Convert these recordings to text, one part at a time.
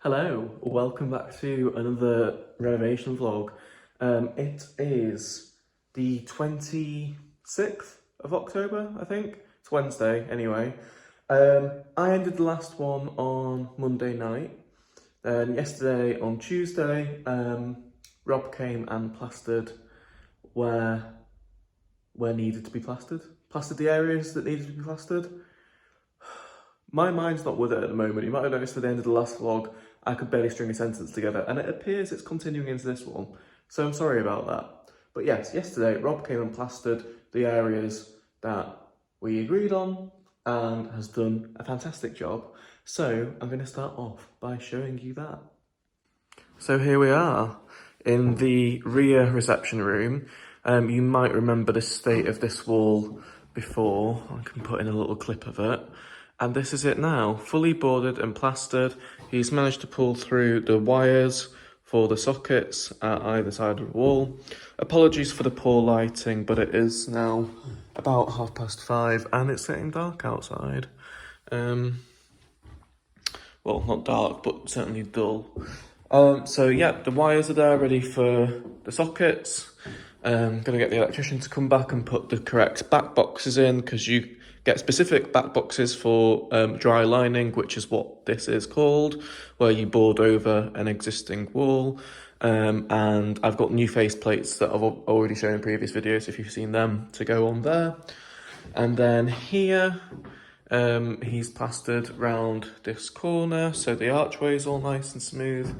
Hello, welcome back to another renovation vlog. It is the 26th of October, I think. It's Wednesday, anyway. I ended the last one on Monday night. Then yesterday on Tuesday, Rob came and plastered where needed to be plastered. Plastered the areas that needed to be plastered. My mind's not with it at the moment. You might have noticed at the end of the last vlog, I could barely string a sentence together, and it appears it's continuing into this one. So I'm sorry about that. But yes, yesterday, Rob came and plastered the areas that we agreed on and has done a fantastic job. So I'm going to start off by showing you that. So here we are in the rear reception room. You might remember the state of this wall before. I can put in a little clip of it. And this is it now, fully boarded and plastered. He's managed to pull through the wires for the sockets at either side of the wall. Apologies for the poor lighting, but it is now about 5:30 and it's getting dark outside. Well, not dark, but certainly dull. So yeah, the wires are there ready for the sockets. Gonna get the electrician to come back and put the correct back boxes in, because you get specific back boxes for dry lining, which is what this is called, where you board over an existing wall. And I've got new face plates that I've already shown in previous videos, if you've seen them, to go on there. And then here, he's plastered round this corner, so the archway is all nice and smooth,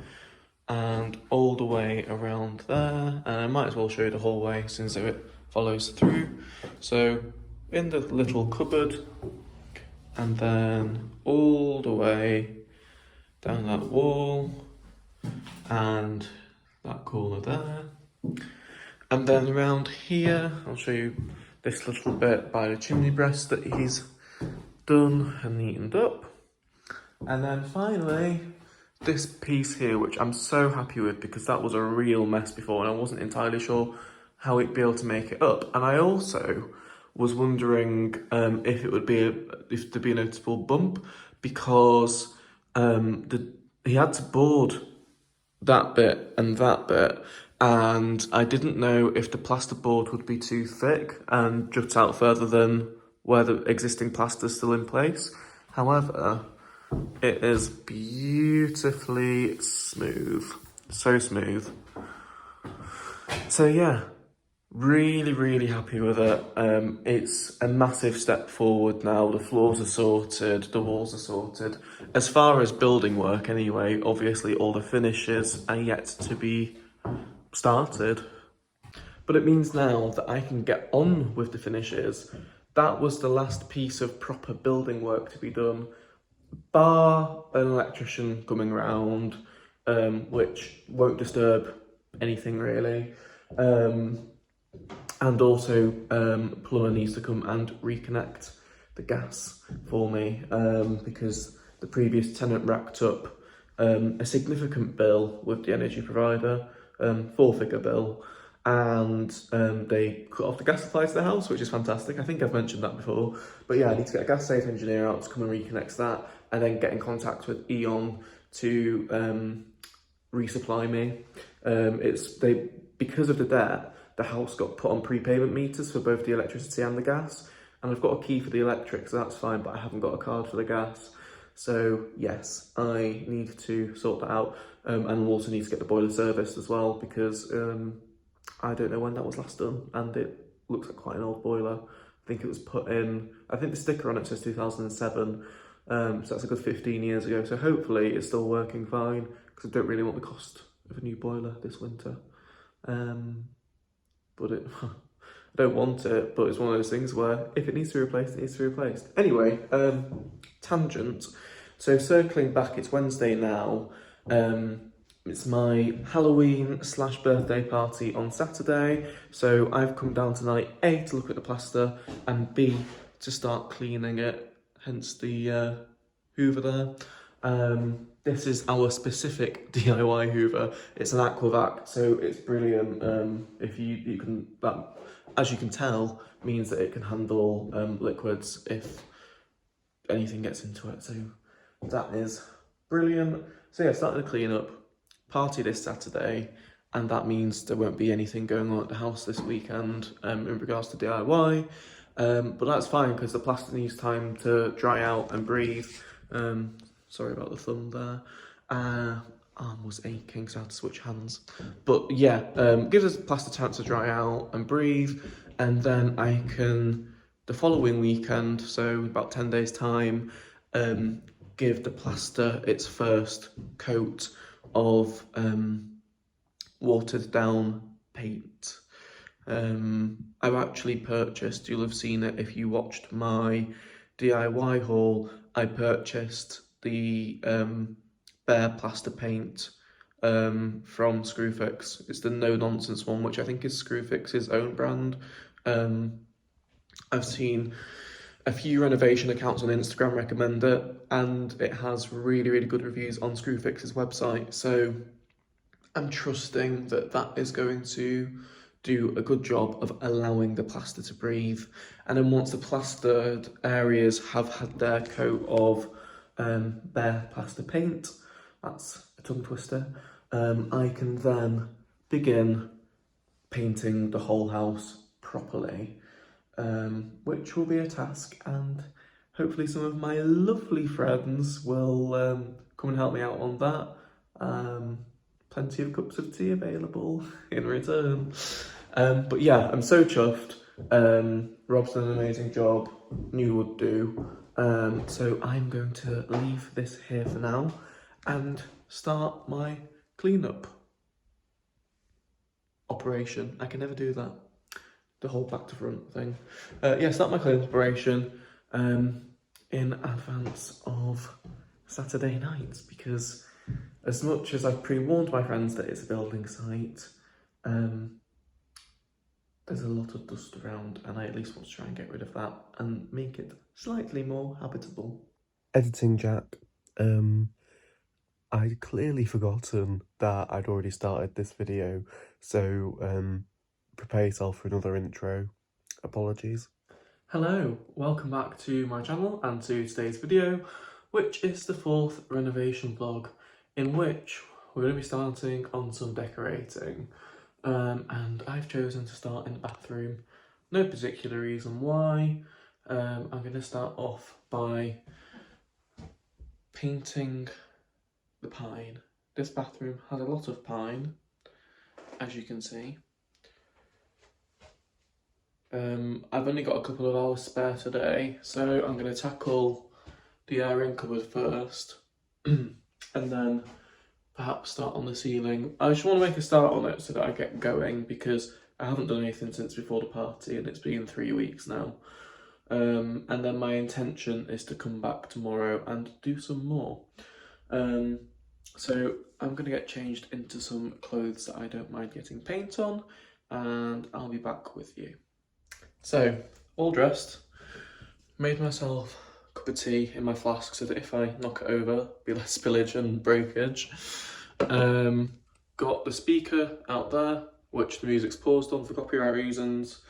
and all the way around there. And I might as well show you the hallway since it follows through. So in the little cupboard, and then all the way down that wall and that corner there. And then around here, I'll show you this little bit by the chimney breast that he's done and neatened up. And then finally, this piece here, which I'm so happy with, because that was a real mess before and I wasn't entirely sure how it'd be able to make it up. And I also was wondering if it would be if there'd be a noticeable bump, because he had to board that bit and that bit, and I didn't know if the plasterboard would be too thick and jut out further than where the existing plaster's still in place. However, it is beautifully smooth, so smooth. So yeah, really happy with it. It's a massive step forward now. The floors are sorted, the walls are sorted. As far as building work anyway, obviously all the finishes are yet to be started. But it means now that I can get on with the finishes. That was the last piece of proper building work to be done, bar an electrician coming round, which won't disturb anything really. And also, plumber needs to come and reconnect the gas for me, because the previous tenant racked up a significant bill with the energy provider, 4-figure bill, and they cut off the gas supply to the house, which is fantastic. I think I've mentioned that before. But yeah, I need to get a gas safe engineer out to come and reconnect that, and then get in contact with E.ON to resupply me. Because of the debt, the house got put on prepayment meters for both the electricity and the gas, and I've got a key for the electric, so that's fine, but I haven't got a card for the gas. So yes, I need to sort that out, and we'll also need to get the boiler serviced as well, because I don't know when that was last done, and it looks like quite an old boiler. I think it was put in, I think the sticker on it says 2007, so that's a good 15 years ago, so hopefully it's still working fine, because I don't really want the cost of a new boiler this winter. But I don't want it, but it's one of those things where if it needs to be replaced, it needs to be replaced. Anyway, tangent. So circling back, it's Wednesday now. It's my Halloween/birthday party on Saturday. So I've come down tonight, A, to look at the plaster, and B, to start cleaning it, hence the Hoover there. This is our specific DIY Hoover. It's an Aquavac, so it's brilliant. If you can, that, as you can tell, means that it can handle liquids if anything gets into it. So that is brilliant. So yeah, starting to clean up. Party this Saturday, and that means there won't be anything going on at the house this weekend in regards to DIY. But that's fine because the plaster needs time to dry out and breathe. Sorry about the thumb there. Arm was aching, so I had to switch hands. But yeah, gives us plaster time to dry out and breathe, and then I can, the following weekend, so about 10 days time, give the plaster its first coat of watered down paint. I've actually purchased, you'll have seen it if you watched my DIY haul, I purchased the bare plaster paint from Screwfix. It's the no nonsense one, which I think is Screwfix's own brand. I've seen a few renovation accounts on Instagram recommend it, and it has really, really good reviews on Screwfix's website. So I'm trusting that that is going to do a good job of allowing the plaster to breathe. And then once the plastered areas have had their coat of bare plaster paint, that's a tongue twister, I can then begin painting the whole house properly, which will be a task, and hopefully some of my lovely friends will come and help me out on that. Plenty of cups of tea available in return. But yeah, I'm so chuffed. Rob's done an amazing job, knew would do. So I'm going to leave this here for now and start my cleanup operation. I can never do that. The whole back to front thing. Yeah, start my cleanup operation in advance of Saturday night, because as much as I've pre-warned my friends that it's a building site, there's a lot of dust around, and I at least want to try and get rid of that and make it slightly more habitable. Editing Jack. I'd clearly forgotten that I'd already started this video, so prepare yourself for another intro. Apologies. Hello, welcome back to my channel and to today's video, which is the 4th renovation vlog, in which we're going to be starting on some decorating. And I've chosen to start in the bathroom. No particular reason why. I'm going to start off by painting the pine. This bathroom has a lot of pine, as you can see. I've only got a couple of hours spare today, so I'm going to tackle the airing cupboard first, and then perhaps start on the ceiling. I just want to make a start on it so that I get going, because I haven't done anything since before the party and it's been 3 weeks now. And then my intention is to come back tomorrow and do some more. So I'm going to get changed into some clothes that I don't mind getting paint on, and I'll be back with you. So, all dressed, made myself a cup of tea in my flask so that if I knock it over, be less spillage and breakage. Got the speaker out there, which the music's paused on for copyright reasons,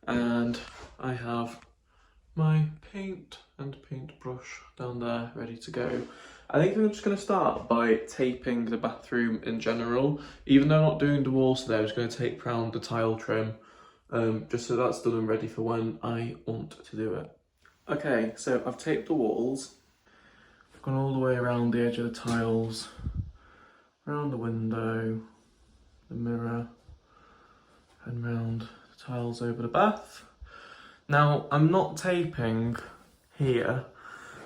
and I have my paint and paintbrush down there ready to go. I think I'm just going to start by taping the bathroom in general. Even though I'm not doing the walls today, I'm just going to tape around the tile trim, just so that's done and ready for when I want to do it. Okay, so I've taped the walls. I've gone all the way around the edge of the tiles, around the window, the mirror, and round the tiles over the bath. Now, I'm not taping here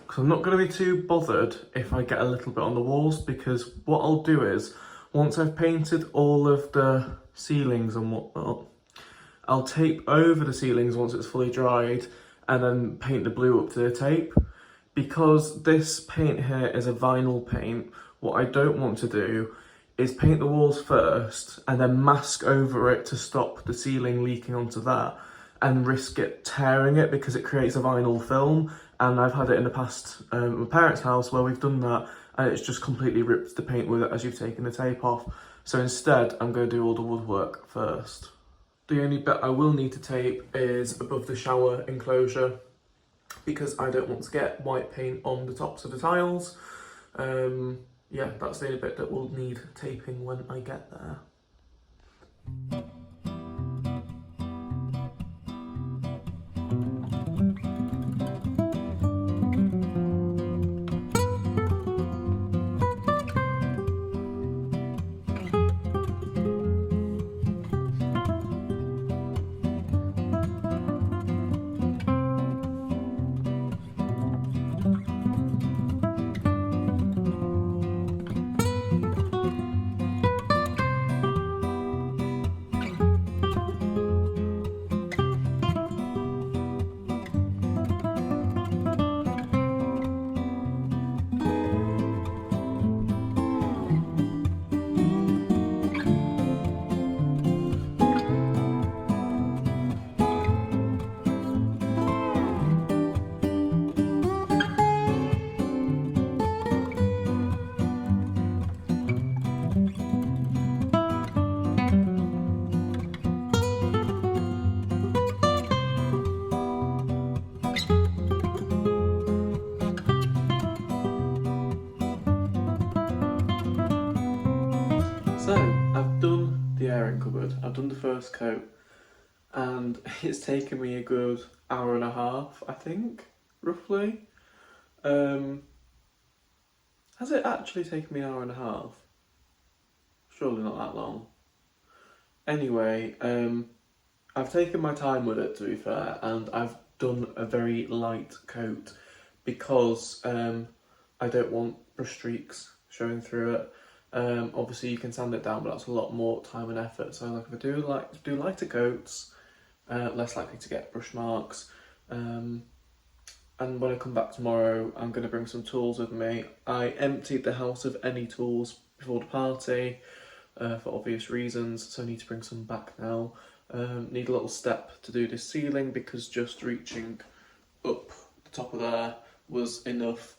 because I'm not going to be too bothered if I get a little bit on the walls, because what I'll do is, once I've painted all of the ceilings and whatnot, I'll tape over the ceilings once it's fully dried and then paint the blue up to the tape. Because this paint here is a vinyl paint, what I don't want to do is paint the walls first and then mask over it to stop the ceiling leaking onto that, and risk it tearing it because it creates a vinyl film. And I've had it in the past at my parents' house where we've done that, and it's just completely ripped the paint with it as you've taken the tape off. So instead, I'm going to do all the woodwork first. The only bit I will need to tape is above the shower enclosure, because I don't want to get white paint on the tops of the tiles. yeah, that's the only bit that will need taping when I get there. So, I've done the airing cupboard, I've done the first coat, and it's taken me a good hour and a half, I think, roughly. Has it actually taken me an hour and a half? Surely not that long. Anyway, I've taken my time with it, to be fair, and I've done a very light coat because I don't want brush streaks showing through it. Obviously you can sand it down, but that's a lot more time and effort. So like if I do lighter coats, less likely to get brush marks. And when I come back tomorrow, I'm going to bring some tools with me. I emptied the house of any tools before the party for obvious reasons, so I need to bring some back now. Need a little step to do this ceiling because just reaching up the top of there was enough.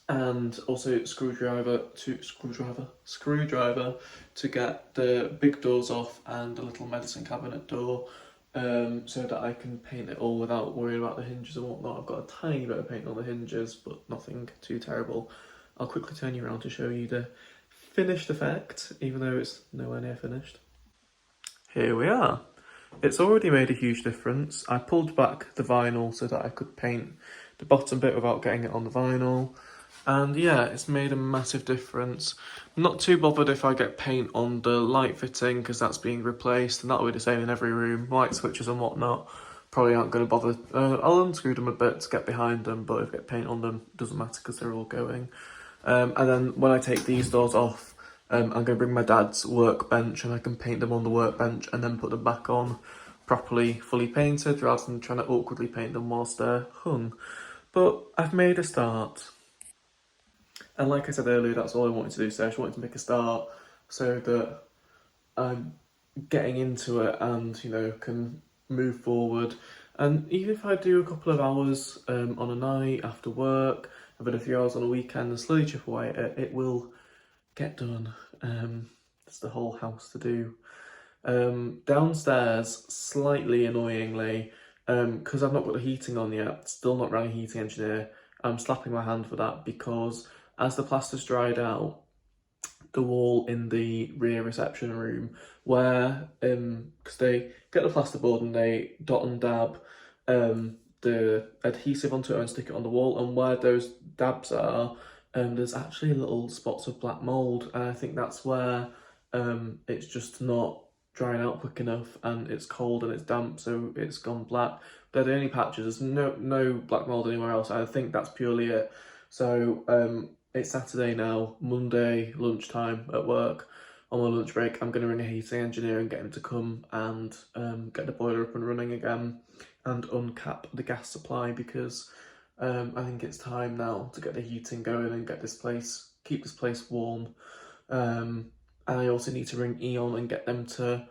And also screwdriver to get the big doors off and a little medicine cabinet door, so that I can paint it all without worrying about the hinges and whatnot. I've got a tiny bit of paint on the hinges, but nothing too terrible. I'll quickly turn you around to show you the finished effect, even though it's nowhere near finished. Here we are. It's already made a huge difference. I pulled back the vinyl so that I could paint the bottom bit without getting it on the vinyl. And yeah, it's made a massive difference. I'm not too bothered if I get paint on the light fitting because that's being replaced, and that'll be the same in every room. Light switches and whatnot probably aren't going to bother. I'll unscrew them a bit to get behind them, but if I get paint on them, it doesn't matter because they're all going. And then when I take these doors off, I'm going to bring my dad's workbench and I can paint them on the workbench and then put them back on properly, fully painted, rather than trying to awkwardly paint them whilst they're hung. But I've made a start. And like I said earlier, that's all I wanted to do. So I just wanted to make a start so that I'm getting into it and, you know, can move forward. And even if I do a couple of hours on a night after work, I've had a few hours on a weekend and slowly chip away at it, it will get done. There's the whole house to do. Downstairs, slightly annoyingly, because I've not got the heating on yet, still not rang a heating engineer, I'm slapping my hand for that because as the plaster's dried out, the wall in the rear reception room where, because they get the plasterboard and they dot and dab the adhesive onto it and stick it on the wall, and where those dabs are, there's actually little spots of black mould, and I think that's where it's just not drying out quick enough and it's cold and it's damp, so it's gone black. They're the only patches. There's no black mould anywhere else. I think that's purely it. So it's Saturday now, Monday lunchtime at work. On my lunch break, I'm going to ring a heating engineer and get him to come and get the boiler up and running again and uncap the gas supply because I think it's time now to get the heating going and get this place, keep this place warm. And I also need to ring Eon and get them to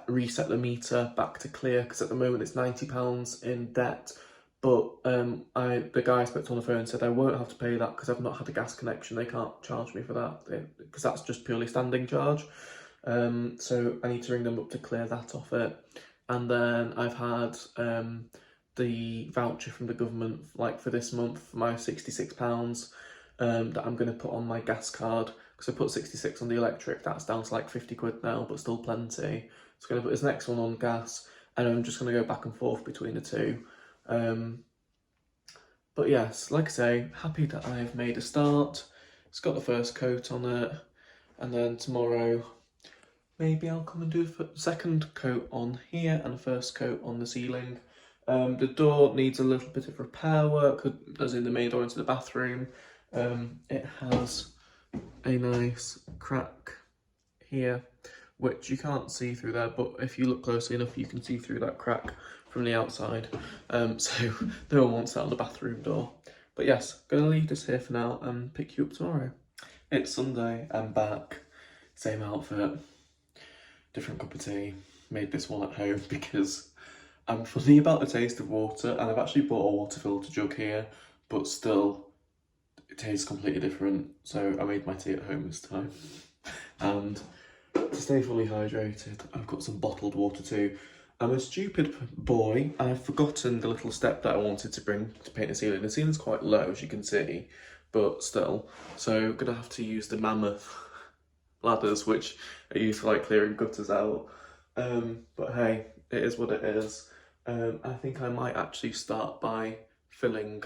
reset the meter back to clear because at the moment it's £90 in debt. But the guy I spoke to on the phone said I won't have to pay that because I've not had a gas connection. They can't charge me for that because that's just purely standing charge. So I need to ring them up to clear that off it. And then I've had the voucher from the government like for this month for my £66. that I'm going to put on my gas card, because I put 66 on the electric. That's down to like 50 quid now, but still plenty. So I'm going to put this next one on gas, and I'm just going to go back and forth between the two. But yes, like I say, happy that I've made a start. It's got the first coat on it, and then tomorrow maybe I'll come and do the second coat on here and the first coat on the ceiling. The door needs a little bit of repair work, as in the main door into the bathroom. It has a nice crack here, which you can't see through there, but if you look closely enough, you can see through that crack from the outside. So no one wants that on the bathroom door. But yes, gonna leave this here for now and pick you up tomorrow. It's Sunday, I'm back, same outfit, different cup of tea. Made this one at home because I'm funny about the taste of water, and I've actually bought a water filter jug here, but still it tastes completely different. So I made my tea at home this time. And to stay fully hydrated, I've got some bottled water too. I'm a stupid boy, and I've forgotten the little step that I wanted to bring to paint the ceiling. The ceiling's quite low, as you can see, but still. So I'm gonna have to use the mammoth ladders, which are used for like clearing gutters out. But hey, it is what it is. I think I might actually start by filling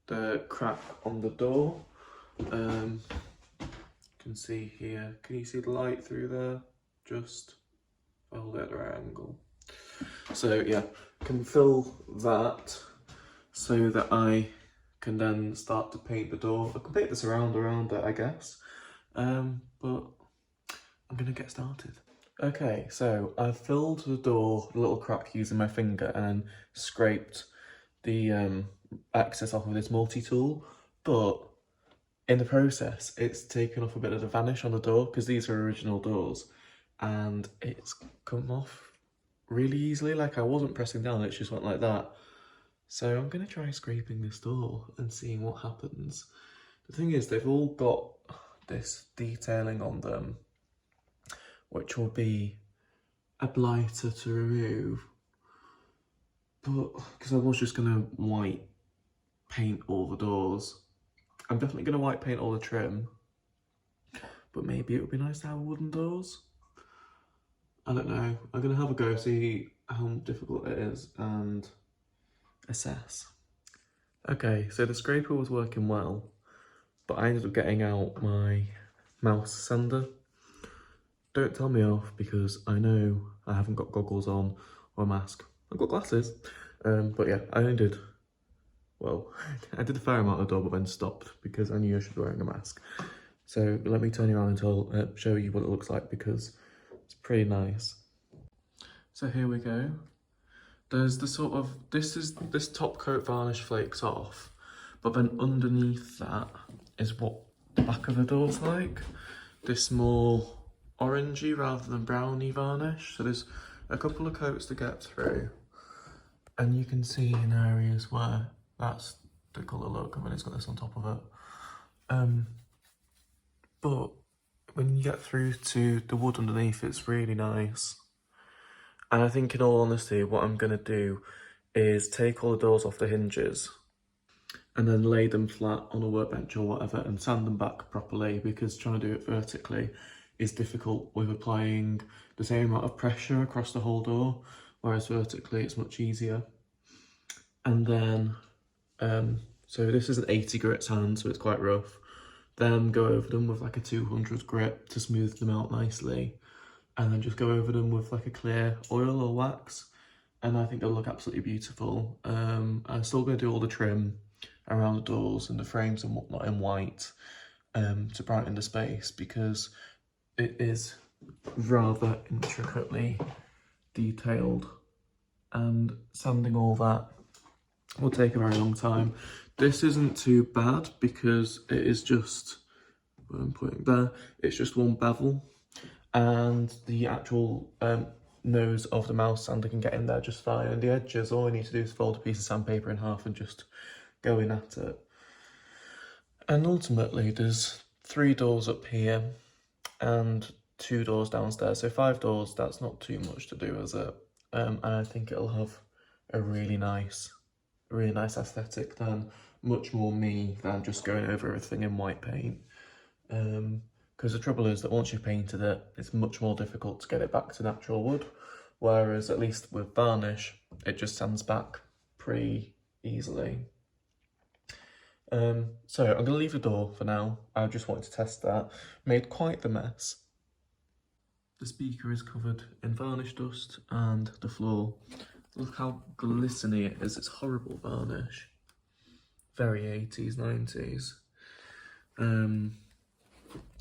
the crack on the door. You can see here, can you see the light through there? Just hold it at the right angle. So yeah, can fill that so that I can then start to paint the door. I can paint this around it, I guess. But I'm gonna get started. Okay, so I've filled the door, the little crack, using my finger and scraped the excess off with this multi-tool, but in the process, it's taken off a bit of the varnish on the door, because these are original doors, and it's come off really easily. Like, I wasn't pressing down, it just went like that. So I'm gonna try scraping this door and seeing what happens. The thing is, they've all got this detailing on them, which will be a blighter to remove. But because I was just gonna white paint all the doors, I'm definitely gonna white paint all the trim. But maybe it would be nice to have wooden doors. I don't know. I'm gonna have a go, see how difficult it is, and assess. Okay, so the scraper was working well, but I ended up getting out my mouse sander. Don't tell me off, because I know I haven't got goggles on or a mask. I've got glasses, but yeah, I only did, well, I did a fair amount of the door, but then stopped because I knew I should be wearing a mask. So let me turn you around and show you what it looks like, because it's pretty nice. So here we go. There's the sort of, this top coat varnish flakes off, but then underneath that is what the back of the door's like. This more orangey rather than browny varnish. So there's a couple of coats to get through, and you can see in areas where that's the colour look, and then it's got this on top of it. But when you get through to the wood underneath, it's really nice. And I think, in all honesty, what I'm gonna do is take all the doors off the hinges and then lay them flat on a workbench or whatever and sand them back properly, because trying to do it vertically is difficult with applying the same amount of pressure across the whole door, whereas vertically it's much easier. And then, so this is an 80 grit sand, so it's quite rough. Then go over them with like a 200 grit to smooth them out nicely. And then just go over them with like a clear oil or wax, and I think they'll look absolutely beautiful. I'm still going to do all the trim around the doors and the frames and whatnot in white, to brighten the space, because it is rather intricately detailed, and sanding all that will take a very long time. This isn't too bad because it is just, what I'm putting there, it's just one bevel. And the actual nose of the mouse sander can get in there just fine. And the edges, all I need to do is fold a piece of sandpaper in half and just go in at it. And ultimately, there's 3 doors up here and 2 doors downstairs. So 5 doors, that's not too much to do, is it? And I think it'll have a really nice aesthetic then. much more me than just going over everything in white paint. Because the trouble is that once you've painted it, it's much more difficult to get it back to natural wood, whereas at least with varnish, it just sands back pretty easily. So I'm going to leave the door for now. I just wanted to test that. Made quite the mess. The speaker is covered in varnish dust and the floor. Look how glistening it is. It's horrible varnish. Very 80s, 90s.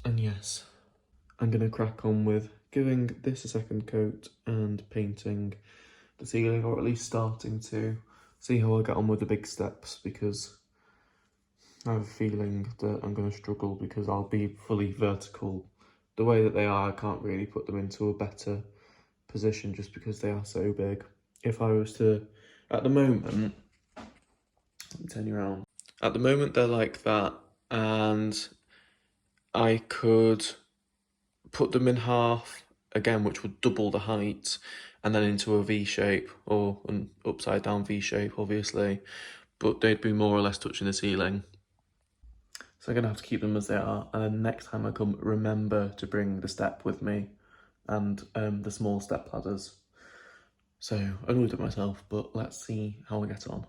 And yes, I'm going to crack on with giving this a second coat and painting the ceiling, or at least starting to see how I get on with the big steps, because I have a feeling that I'm going to struggle because I'll be fully vertical. The way that they are, I can't really put them into a better position just because they are so big. If I was to, at the moment, let me turn you around. At the moment they're like that, and I could put them in half again, which would double the height, and then into a V shape, or an upside down V shape, obviously, but they'd be more or less touching the ceiling. So I'm going to have to keep them as they are, and then next time I come, remember to bring the step with me, and the small step ladders. So I will do it myself, but let's see how I get on.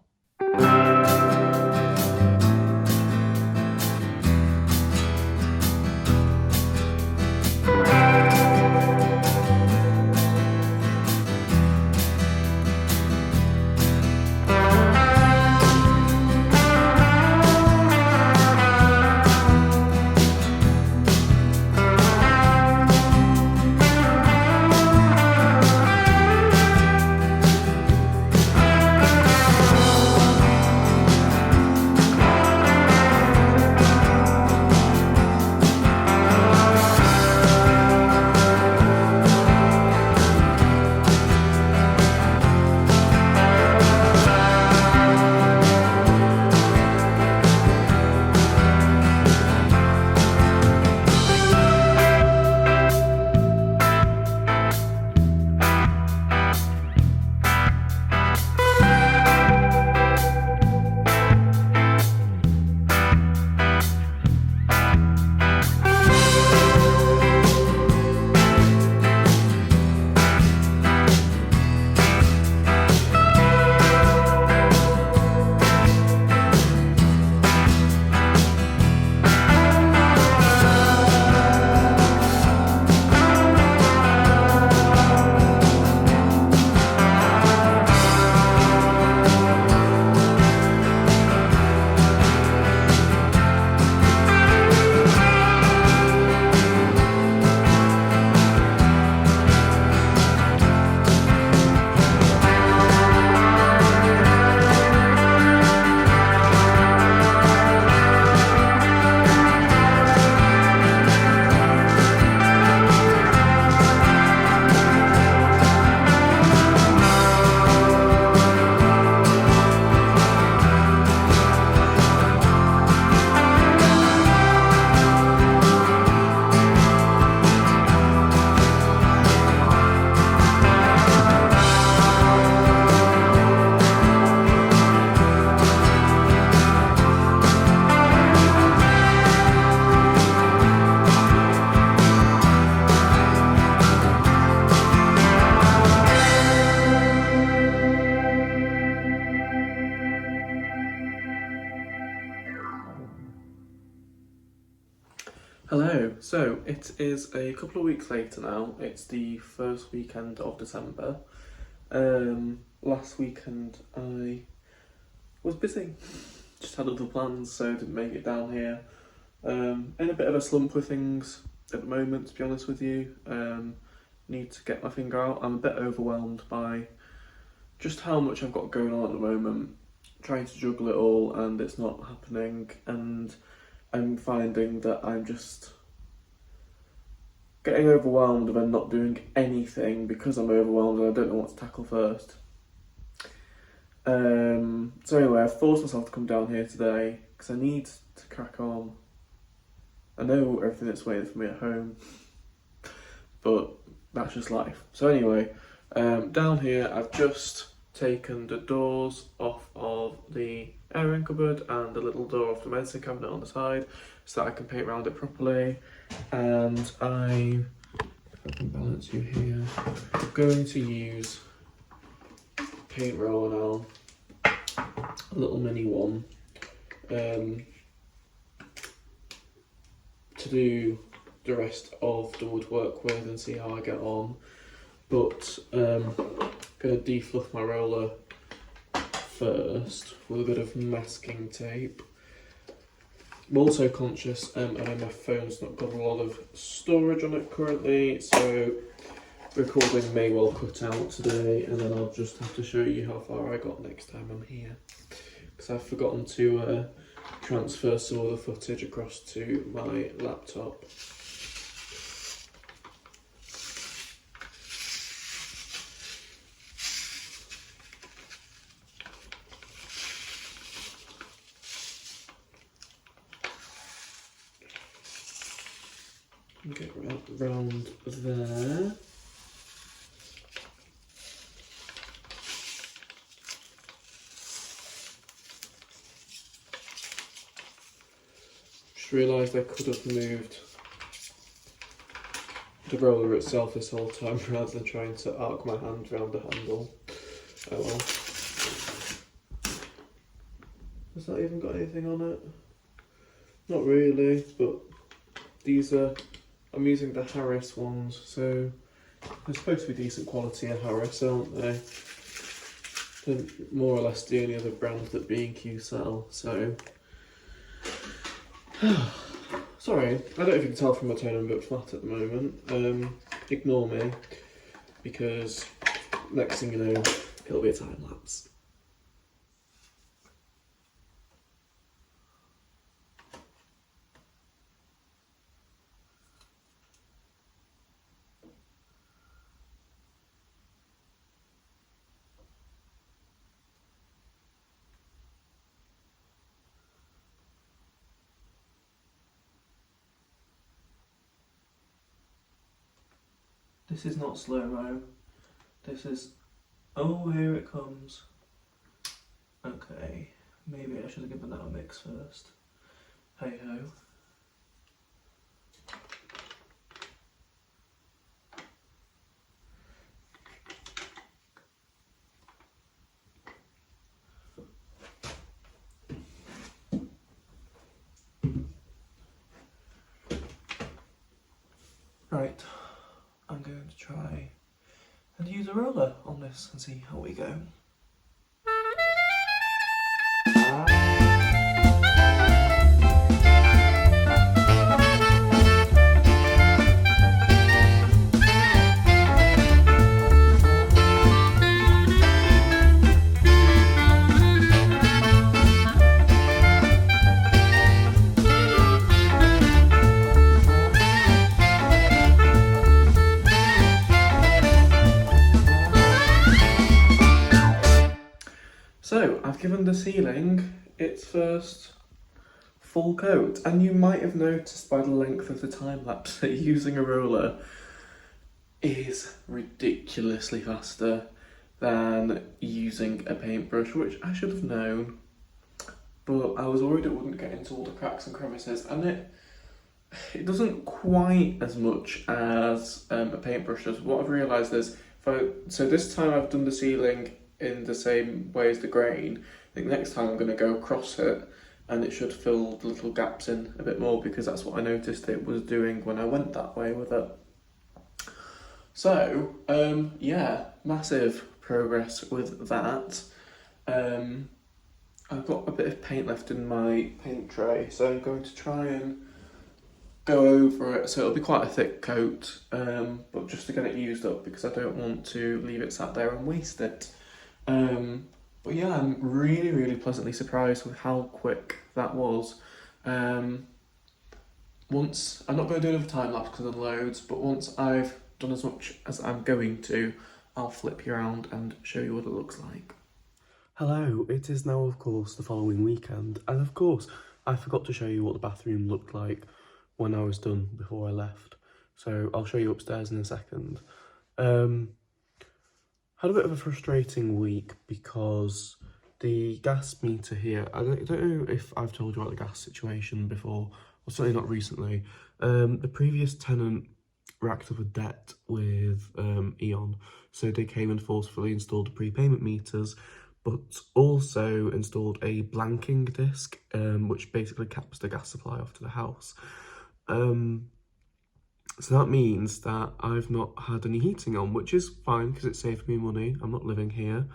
Hello, so it is a couple of weeks later now. It's the first weekend of December. Last weekend I was busy, just had other plans, so didn't make it down here. In a bit of a slump with things at the moment, to be honest with you. Need to get my finger out. I'm a bit overwhelmed by just how much I've got going on at the moment, trying to juggle it all, and it's not happening, and I'm finding that I'm just getting overwhelmed and not doing anything because I'm overwhelmed and I don't know what to tackle first. So anyway, I've forced myself to come down here today because I need to crack on. I know everything that's waiting for me at home, but that's just life. So anyway, down here I've just taken the doors off of the airing cupboard and the little door off the medicine cabinet on the side so that I can paint around it properly. And if I can balance you here, I'm going to use paint roller now, a little mini one, to do the rest of the woodwork with and see how I get on. But I'm going to defluff my roller first with a bit of masking tape. I'm also conscious, I know my phone's not got a lot of storage on it currently, so recording may well cut out today, and then I'll just have to show you how far I got next time I'm here. Because I've forgotten to transfer some of the footage across to my laptop. Get round there. Just realised I could have moved the roller itself this whole time rather than trying to arc my hand around the handle. Oh well. Has that even got anything on it? Not really, but these are, I'm using the Harris ones, so they're supposed to be decent quality of Harris, aren't they? They're more or less the only other brand that B&Q sell, so... Sorry, I don't know if you can tell from my tone I'm a bit flat at the moment. Ignore me, because next thing you know, it'll be a time lapse. This is not slow-mo. This is... Oh, here it comes. Okay, maybe I should have given that a mix first. Hey-ho. Right. I'm going to try and use a roller on this and see how we go. So, I've given the ceiling its first full coat, and you might have noticed by the length of the time lapse that using a roller is ridiculously faster than using a paintbrush, which I should have known, but I was worried it wouldn't get into all the cracks and crevices, and it doesn't quite as much as a paintbrush does. What I've realised is, so this time I've done the ceiling in the same way as the grain. I think next time I'm going to go across it and it should fill the little gaps in a bit more, because that's what I noticed it was doing when I went that way with it. So, yeah, massive progress with that. I've got a bit of paint left in my paint tray, so I'm going to try and go over it. So it'll be quite a thick coat, but just to get it used up, because I don't want to leave it sat there and waste it. But yeah, I'm really, really pleasantly surprised with how quick that was. Once, I'm not going to do another time lapse because of the loads, but once I've done as much as I'm going to, I'll flip you around and show you what it looks like. Hello, it is now of course the following weekend, and of course I forgot to show you what the bathroom looked like when I was done before I left, so I'll show you upstairs in a second. Had a bit of a frustrating week because the gas meter here, I don't know if I've told you about the gas situation before, or certainly not recently. The previous tenant racked up a debt with E.ON, so they came and forcefully installed the prepayment meters, but also installed a blanking disc, which basically caps the gas supply off to the house. So that means that I've not had any heating on, which is fine because it saved me money. I'm not living here.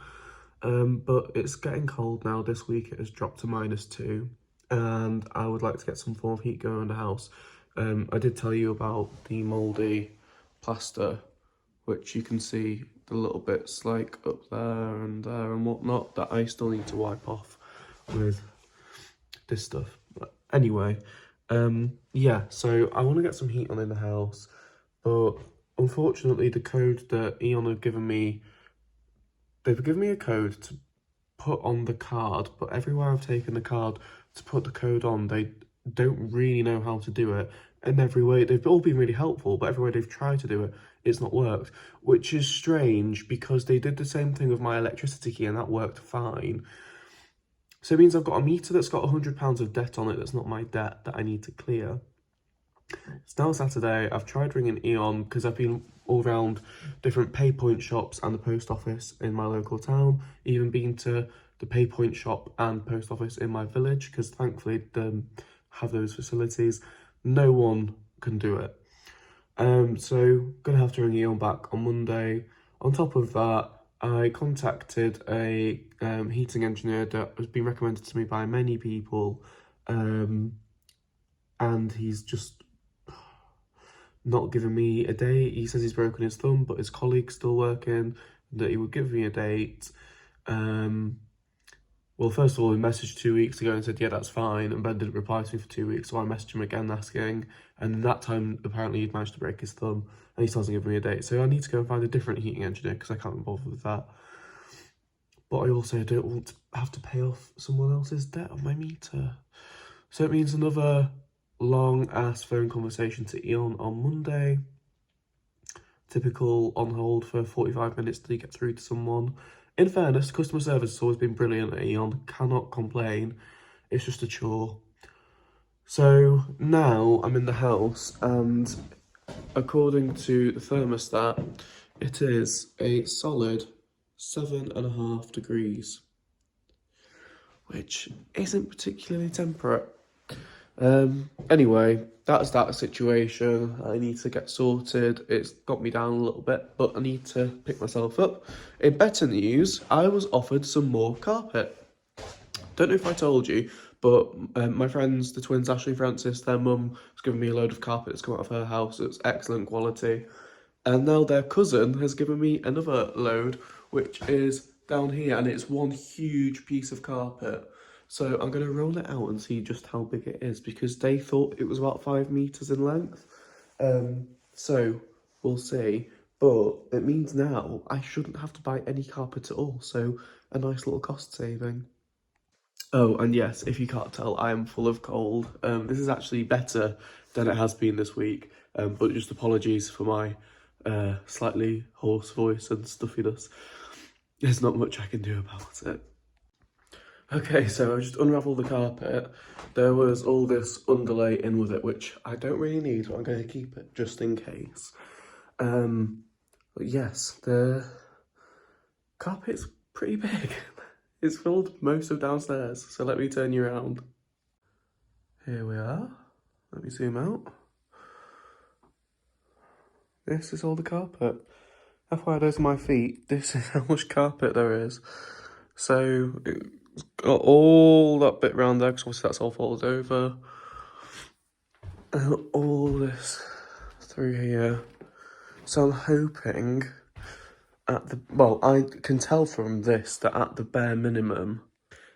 But it's getting cold now. This week it has dropped to -2, and I would like to get some form of heat going in the house. I did tell you about the mouldy plaster, which you can see the little bits like up there and whatnot that I still need to wipe off with this stuff. But anyway, yeah, so I want to get some heat on in the house, but unfortunately the code that E.ON have given me, they've given me a code to put on the card, but everywhere I've taken the card to put the code on, they don't really know how to do it. And every way, they've all been really helpful, but every way they've tried to do it, it's not worked, which is strange because they did the same thing with my electricity key and that worked fine. So it means I've got a meter that's got £100 of debt on it that's not my debt that I need to clear. It's now Saturday. I've tried ringing E.ON because I've been all around different pay point shops and the post office in my local town, even been to the pay point shop and post office in my village because thankfully they have those facilities. No one can do it. So gonna have to ring E.ON back on Monday. On top of that, I contacted a heating engineer that has been recommended to me by many people, and he's just not given me a date. He says he's broken his thumb, but his colleague's still working, that he would give me a date. Well, first of all, he messaged 2 weeks ago and said, yeah, that's fine, and Ben didn't reply to me for 2 weeks, so I messaged him again asking, and that time, apparently, he'd managed to break his thumb, and he still hasn't given me a date, so I need to go and find a different heating engineer, because I can't be bothered with that. But I also don't want to have to pay off someone else's debt on my meter. So it means another long-ass phone conversation to E.ON on Monday. Typical on hold for 45 minutes till you get through to someone. In fairness, customer service has always been brilliant at E.ON. Cannot complain. It's just a chore. So now I'm in the house and according to the thermostat, it is a solid 7.5 degrees, which isn't particularly temperate. Anyway, that's that situation. I need to get sorted. It's got me down a little bit, but I need to pick myself up. In better news, I was offered some more carpet. Don't know if I told you, but my friends, the twins, Ashley and Francis, their mum has given me a load of carpet that's come out of her house. It's excellent quality. And now their cousin has given me another load, which is down here, and it's one huge piece of carpet. So I'm going to roll it out and see just how big it is, because they thought it was about 5 meters in length. So we'll see. But it means now I shouldn't have to buy any carpet at all. So a nice little cost saving. Oh, and yes, if you can't tell, I am full of cold. This is actually better than it has been this week. But just apologies for my slightly hoarse voice and stuffiness. There's not much I can do about it. Okay, so I just unravelled the carpet. There was all this underlay in with it, which I don't really need, but I'm going to keep it just in case. But yes, the carpet's pretty big. It's filled most of downstairs, so let me turn you around. Here we are. Let me zoom out. This is all the carpet. FYI, those are my feet. This is how much carpet there is. So, it's got all that bit around there, because obviously that's all folded over. And all this through here. So I'm hoping well, I can tell from this that at the bare minimum,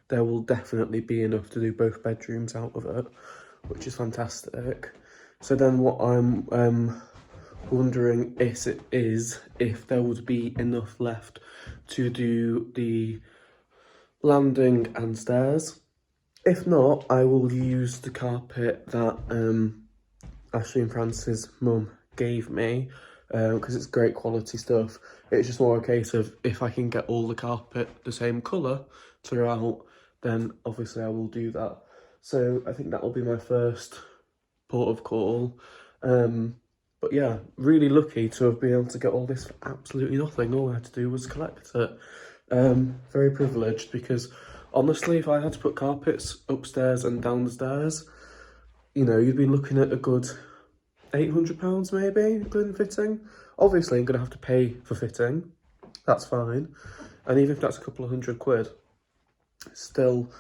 there will definitely be enough to do both bedrooms out of it, which is fantastic. So then what I'm wondering is if there would be enough left to do the landing and stairs. If not, I will use the carpet that Ashley and Francis' mum gave me, because it's great quality stuff. It's just more a case of if I can get all the carpet the same colour throughout, then obviously I will do that. So I think that will be my first port of call. But yeah, really lucky to have been able to get all this for absolutely nothing. All I had to do was collect it. Very privileged, because honestly, if I had to put carpets upstairs and downstairs, you know, you'd be looking at a good £800 maybe, including fitting. Obviously, I'm going to have to pay for fitting. That's fine. And even if that's a couple of £100, it's still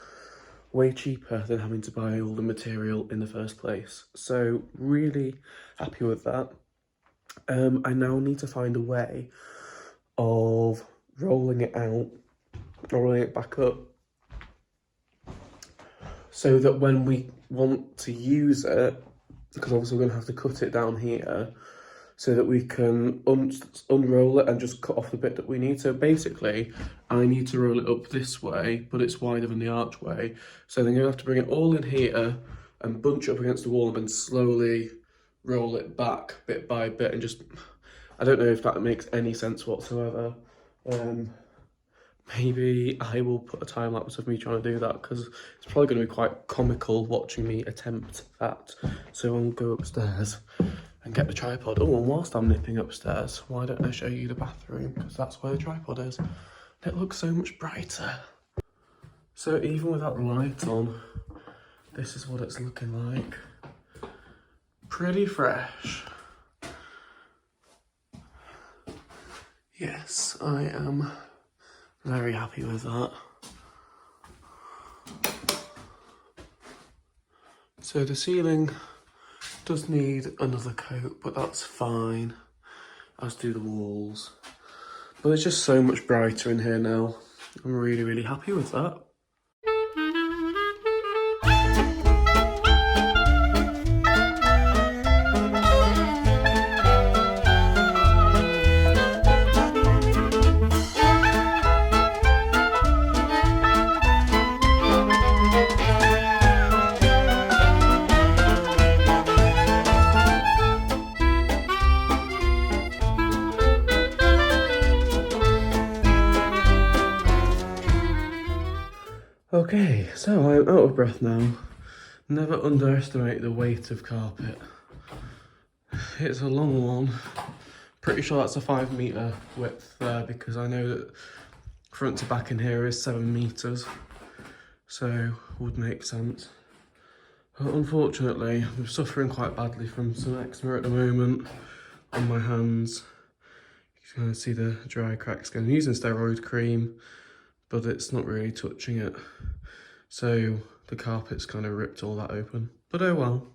way cheaper than having to buy all the material in the first place. So really happy with that. I now need to find a way of rolling it out, rolling it back up, so that when we want to use it, because obviously we're going to have to cut it down here, so that we can unroll it and just cut off the bit that we need. So basically, I need to roll it up this way, but it's wider than the archway. So then you're going to have to bring it all in here and bunch it up against the wall and then slowly roll it back bit by bit, and just, I don't know if that makes any sense whatsoever. Maybe I will put a time lapse of me trying to do that, because it's probably going to be quite comical watching me attempt that. So I'll go upstairs and get the tripod. Oh, and whilst I'm nipping upstairs, why don't I show you the bathroom? Because that's where the tripod is. It looks so much brighter. So even without the light on, this is what it's looking like. Pretty fresh. Yes, I am very happy with that. So the ceiling does need another coat, but that's fine, as do the walls. But it's just so much brighter in here now. I'm really, really happy with that. Okay, so I'm out of breath now. Never underestimate the weight of carpet. It's a long one. Pretty sure that's a 5 metre width there, because I know that front to back in here is 7 metres. So, would make sense. But unfortunately, I'm suffering quite badly from some eczema at the moment on my hands. You can see the dry cracks again. I'm using steroid cream, but it's not really touching it. So the carpet's kind of ripped all that open. But oh well,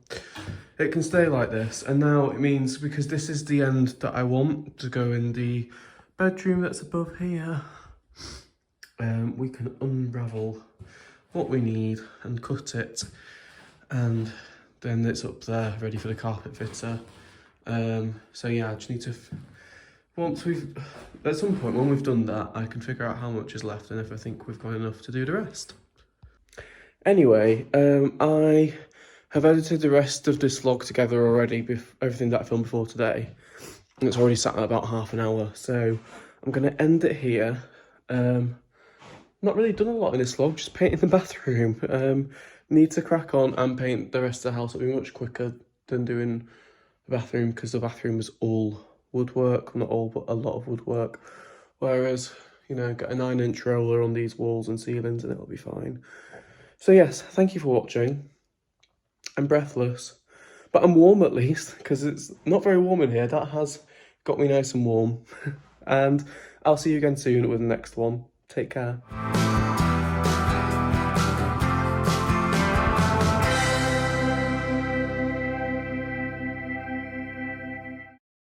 it can stay like this. And now it means, because this is the end that I want to go in the bedroom that's above here, we can unravel what we need and cut it. And then it's up there ready for the carpet fitter. So yeah, I just need to, at some point when we've done that, I can figure out how much is left and if I think we've got enough to do the rest. Anyway, I have edited the rest of this vlog together already, everything that I filmed before today. And it's already sat at about half an hour, so I'm going to end it here. Not really done a lot in this vlog, just painting the bathroom. Need to crack on and paint the rest of the house. It'll be much quicker than doing the bathroom, because the bathroom is all woodwork. Not all, but a lot of woodwork. Whereas, you know, get a 9-inch roller on these walls and ceilings and it'll be fine. So yes, thank you for watching. I'm breathless, but I'm warm at least, because it's not very warm in here. That has got me nice and warm. And I'll see you again soon with the next one. Take care.